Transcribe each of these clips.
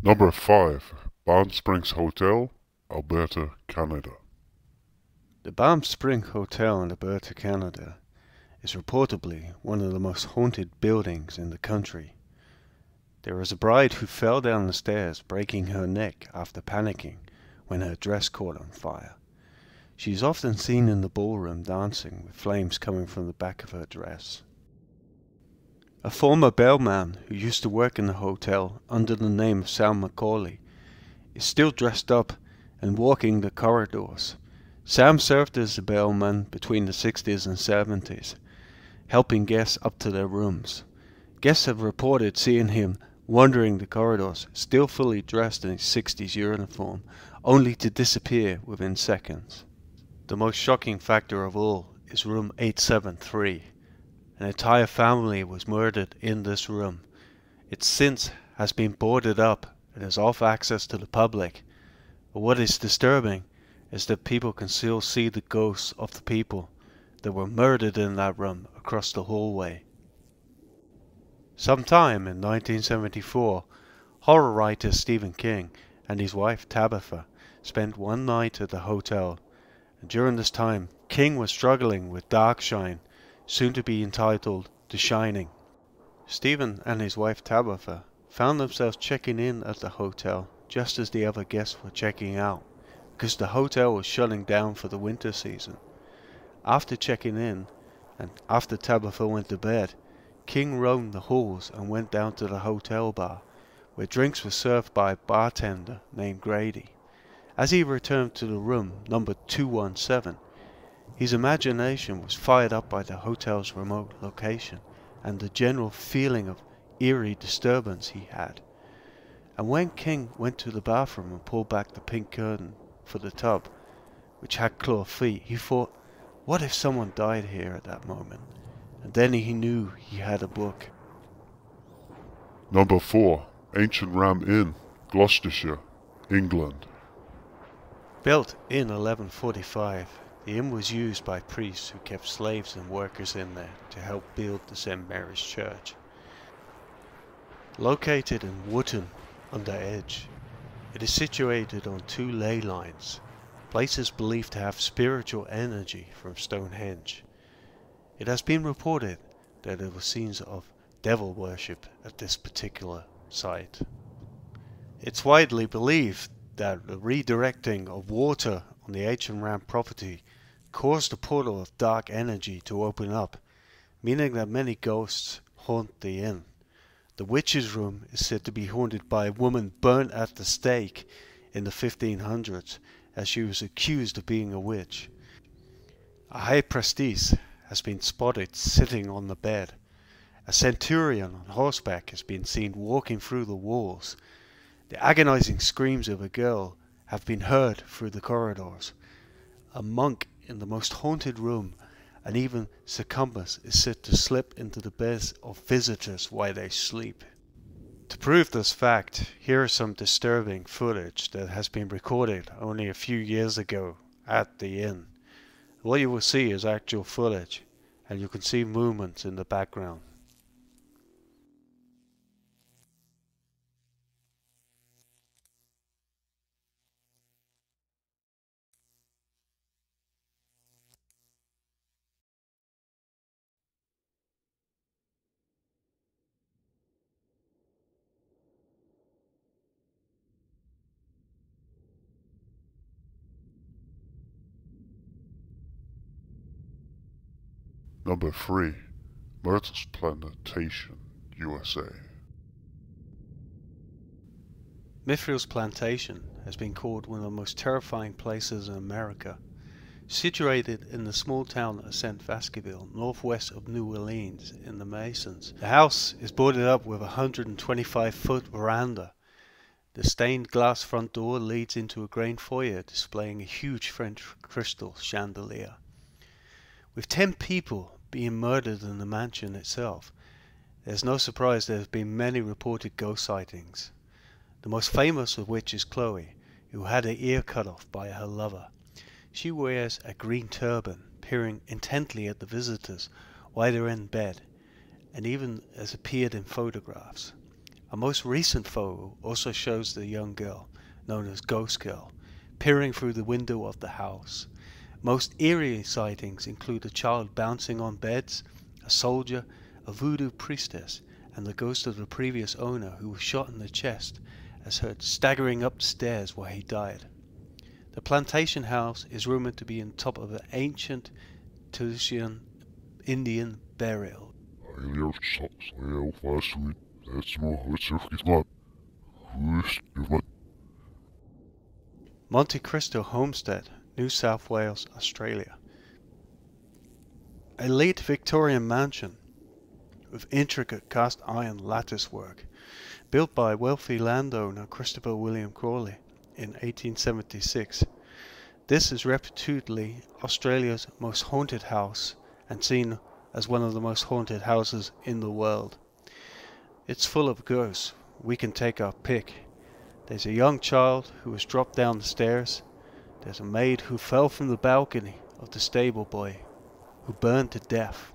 Number 5. Palm Springs Hotel, Alberta, Canada. The Palm Spring Hotel in Alberta, Canada is reportedly one of the most haunted buildings in the country. There is a bride who fell down the stairs, breaking her neck after panicking when her dress caught on fire. She is often seen in the ballroom dancing with flames coming from the back of her dress. A former bellman who used to work in the hotel under the name of Sam Macaulay is still dressed up and walking the corridors. Sam served as a bellman between the 60s and 70s, helping guests up to their rooms. Guests have reported seeing him wandering the corridors, still fully dressed in his 60s uniform, only to disappear within seconds. The most shocking factor of all is room 873. An entire family was murdered in this room. It since has been boarded up and is off access to the public. But what is disturbing is that people can still see the ghosts of the people that were murdered in that room across the hallway. Sometime in 1974, horror writer Stephen King and his wife Tabitha spent one night at the hotel, and during this time King was struggling with Darkshine, soon to be entitled The Shining. Stephen and his wife Tabitha found themselves checking in at the hotel just as the other guests were checking out, because the hotel was shutting down for the winter season. After checking in, and after Tabitha went to bed, King roamed the halls and went down to the hotel bar, where drinks were served by a bartender named Grady. As he returned to the room number 217, his imagination was fired up by the hotel's remote location and the general feeling of eerie disturbance he had. And when King went to the bathroom and pulled back the pink curtain for the tub, which had claw feet, he thought, what if someone died here at that moment? And then he knew he had a book. Number 4. Ancient Ram Inn, Gloucestershire, England. Built in 1145, the inn was used by priests who kept slaves and workers in there to help build the St. Mary's Church. Located in Wootton, under Edge, it is situated on two ley lines, places believed to have spiritual energy from Stonehenge. It has been reported that there were scenes of devil worship at this particular site. It's widely believed that the redirecting of water on the H&RAM property caused a portal of dark energy to open up, meaning that many ghosts haunt the inn. The witch's room is said to be haunted by a woman burnt at the stake in the 1500s, as she was accused of being a witch. A high priestess has been spotted sitting on the bed. A centurion on horseback has been seen walking through the walls. The agonizing screams of a girl have been heard through the corridors. A monk in the most haunted room, and even succubus, is said to slip into the beds of visitors while they sleep. To prove this fact, here is some disturbing footage that has been recorded only a few years ago at the inn. What you will see is actual footage, and you can see movements in the background. Number 3. Myrtle's Plantation, USA. Mithril's Plantation has been called one of the most terrifying places in America. Situated in the small town of St. Vasqueville, northwest of New Orleans in the Masons, the house is boarded up with a 125-foot veranda. The stained glass front door leads into a grain foyer displaying a huge French crystal chandelier. With 10 people being murdered in the mansion itself, there's no surprise there have been many reported ghost sightings. The most famous of which is Chloe, who had her ear cut off by her lover. She wears a green turban, peering intently at the visitors while they're in bed, and even has appeared in photographs. A most recent photo also shows the young girl, known as Ghost Girl, peering through the window of the house. Most eerie sightings include a child bouncing on beds, a soldier, a voodoo priestess, and the ghost of the previous owner who was shot in the chest as heard staggering up the stairs where he died. The plantation house is rumored to be on top of an ancient Tusayan Indian burial. Monte Cristo Homestead, New South Wales, Australia. A late Victorian mansion with intricate cast iron lattice work, built by wealthy landowner Christopher William Crawley in 1876. This is reputedly Australia's most haunted house and seen as one of the most haunted houses in the world. It's full of ghosts. We can take our pick. There's a young child who was dropped down the stairs. There's a maid who fell from the balcony of the stable boy, who burned to death.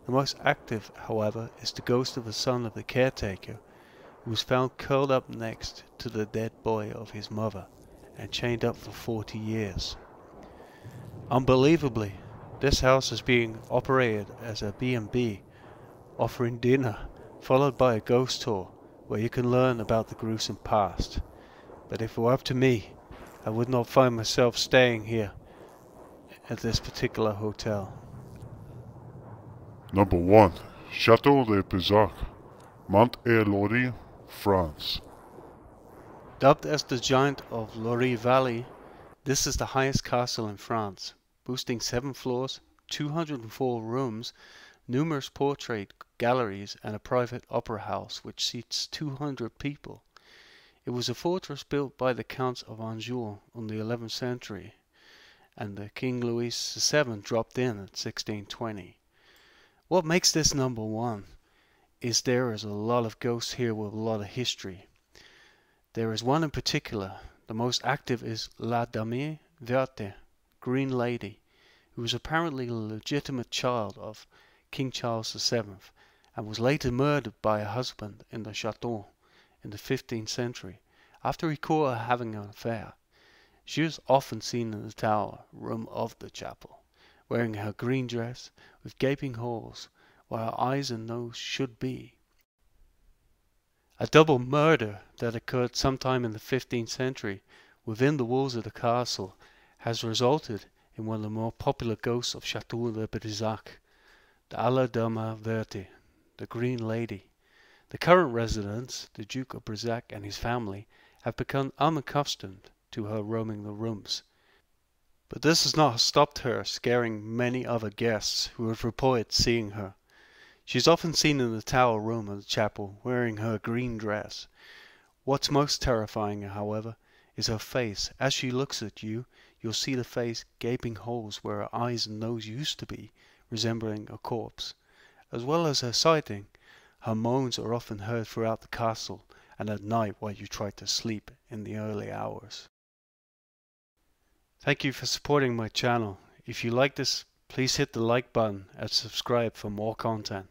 The most active, however, is the ghost of the son of the caretaker, who was found curled up next to the dead boy of his mother and chained up for 40 years. Unbelievably, this house is being operated as a B&B, offering dinner, followed by a ghost tour, where you can learn about the gruesome past. But if it were up to me, I would not find myself staying here at this particular hotel. Number 1. Château de Pézac, Mont-et-Laurier, France. Dubbed as the Giant of Laurier Valley, this is the highest castle in France, boasting 7 floors, 204 rooms, numerous portrait galleries, and a private opera house which seats 200 people. It was a fortress built by the Counts of Anjou in the 11th century, and the King Louis VII dropped in at 1620. What makes this number 1 is there is a lot of ghosts here with a lot of history. There is one in particular. The most active is La Dame Verte, Green Lady, who was apparently a legitimate child of King Charles VII and was later murdered by her husband in the chateau in the 15th century after he caught her having an affair. She was often seen in the tower room of the chapel, wearing her green dress with gaping holes where her eyes and nose should be. A double murder that occurred sometime in the 15th century within the walls of the castle has resulted in one of the more popular ghosts of Château de Brissac, the La Dame Verte, the Green Lady. The current residents, the Duke of Brissac and his family, have become unaccustomed to her roaming the rooms. But this has not stopped her scaring many other guests who have reported seeing her. She is often seen in the tower room of the chapel wearing her green dress. What's most terrifying, however, is her face. As she looks at you, you'll see the face gaping holes where her eyes and nose used to be, resembling a corpse. As well as her sighting, her moans are often heard throughout the castle and at night while you try to sleep in the early hours. Thank you for supporting my channel. If you like this, please hit the like button and subscribe for more content.